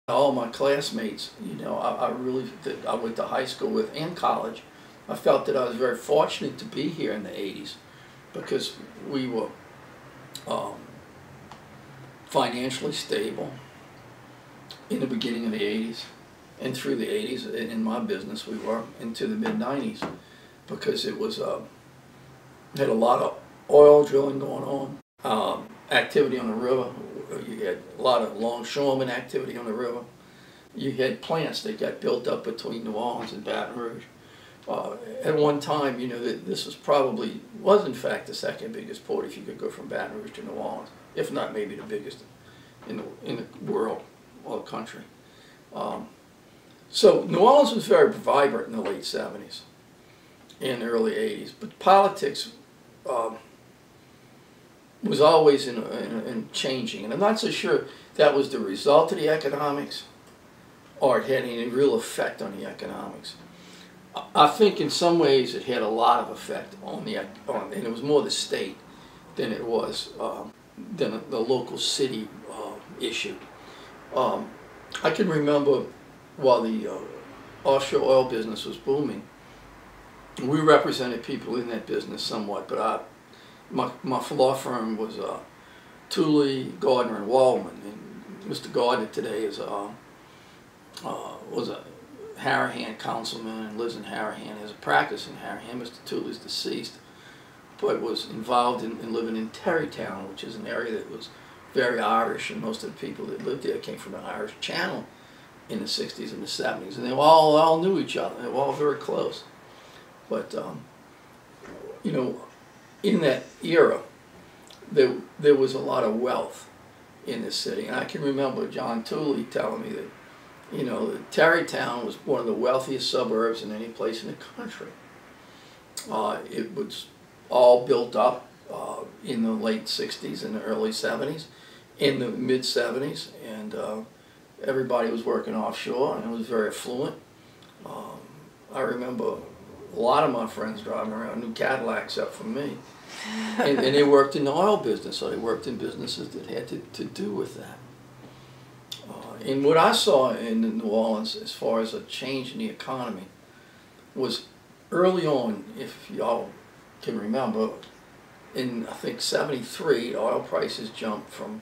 All my classmates, that I went to high school with and college, I felt that I was very fortunate to be here in the 80s because we were financially stable in the beginning of the 80s and through the 80s. In my business, we were into the mid-90s because it was had a lot of oil drilling going on, activity on the river. You had a lot of longshoreman activity on the river. You had plants that got built up between New Orleans and Baton Rouge. At one time, this was in fact the second biggest port if you could go from Baton Rouge to New Orleans, if not maybe the biggest in the world or the country. So New Orleans was very vibrant in the late 70s and early 80s, but politics was always in changing, and I'm not so sure that was the result of the economics or it had any real effect on the economics. I think in some ways it had a lot of effect on and it was more the state than it was than the local city issue. I can remember while the offshore oil business was booming, we represented people in that business somewhat, but my law firm was Atty, Gardner and Waldmann, and Mr. Gardner today is was a Harahan councilman and lives in Harahan, has a practice in Harahan. Mr. Atty's deceased, but was involved in living in Terrytown, which is an area that was very Irish, and most of the people that lived there came from the Irish Channel in the 60s and the 70s, and they all knew each other. They were all very close. But in that era, there was a lot of wealth in the city, and I can remember John Atty telling me that Terrytown was one of the wealthiest suburbs in any place in the country. It was all built up in the late 60s and the early 70s, in the mid 70s, and everybody was working offshore, and it was very affluent. I remember a lot of my friends driving around new Cadillacs except for me, and they worked in the oil business, so they worked in businesses that had to do with that. And what I saw in New Orleans as far as a change in the economy was early on, if y'all can remember, in I think 73, oil prices jumped from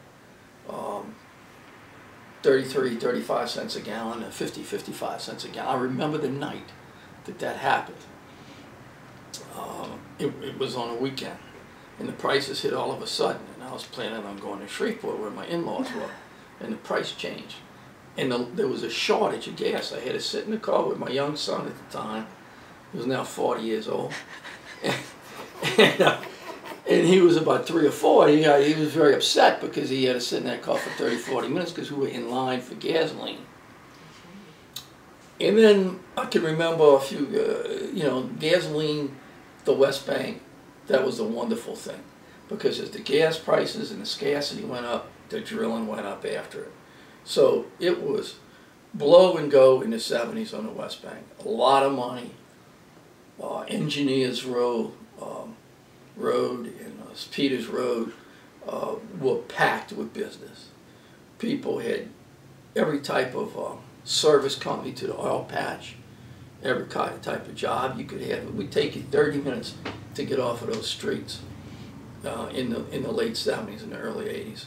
33, 35 cents a gallon to 50, 55 cents a gallon. I remember the night that happened. It was on a weekend, and the prices hit all of a sudden, and I was planning on going to Shreveport where my in-laws were, and the price changed. And there was a shortage of gas. I had to sit in the car with my young son at the time, who was now 40 years old, and he was about 3 or 4. He was very upset because he had to sit in that car for 30, 40 minutes because we were in line for gasoline. And then I can remember a few, gasoline, the West Bank, that was a wonderful thing. Because as the gas prices and the scarcity went up, the drilling went up after it. So it was blow and go in the 70s on the West Bank. A lot of money. Engineers Road and Peters Road were packed with business. People had every type of service company to the oil patch, every kind of type of job you could have. It would take you 30 minutes to get off of those streets in the late 70s and the early 80s.